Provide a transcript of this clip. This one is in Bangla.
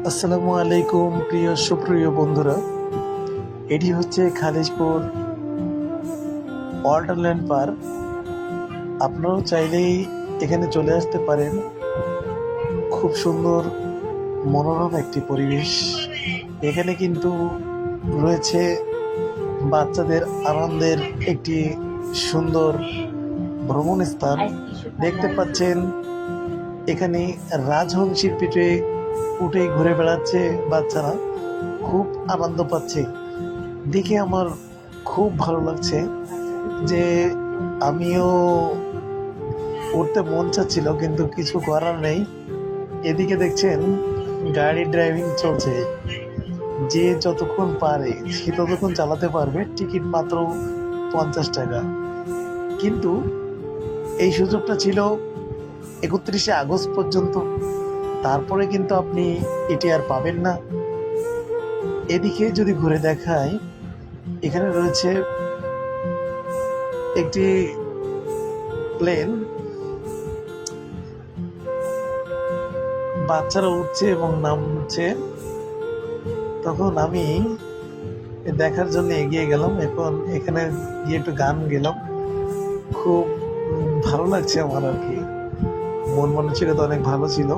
আসসালামু আলাইকুম প্রিয় সুপ্রিয় বন্ধুরা। এটি হচ্ছে খালিশপুর ওয়াটারল্যান্ড পার্ক। আপনারাও চাইলেই এখানে চলে আসতে পারেন। খুব সুন্দর মনোরম একটি পরিবেশ। এখানে কিন্তু রয়েছে বাচ্চাদের আনন্দের একটি সুন্দর ভ্রমণ স্থান। দেখতে পাচ্ছেন এখানে রাজহংসীর পিঠে উঠেই ঘুরে বেড়াচ্ছে বাচ্চারা, খুব আনন্দ পাচ্ছে। দেখে আমার খুব ভালো লাগছে যে আমিও উঠতে মন চাচ্ছিল, কিন্তু কিছু করার নেই। এদিকে দেখছেন গাড়ি ড্রাইভিং চলছে, যে যতক্ষণ পারে সে ততক্ষণ চালাতে পারবে। টিকিট মাত্র 50 টাকা। কিন্তু এই সুযোগটা ছিল 31শে আগস্ট পর্যন্ত, তারপরে কিন্তু আপনি এটি আর পাবেন না। এদিকে যদি ঘুরে দেখায়, এখানে রয়েছে একটি প্লেন, বাচ্চারা উঠছে এবং নামছে। তখন আমি দেখার জন্য এগিয়ে গেলাম। এখন এখানে গিয়ে একটু গান গেলাম। খুব ভালো লাগছে আমার আর কি। মন মানসিকতা অনেক ভালো ছিল।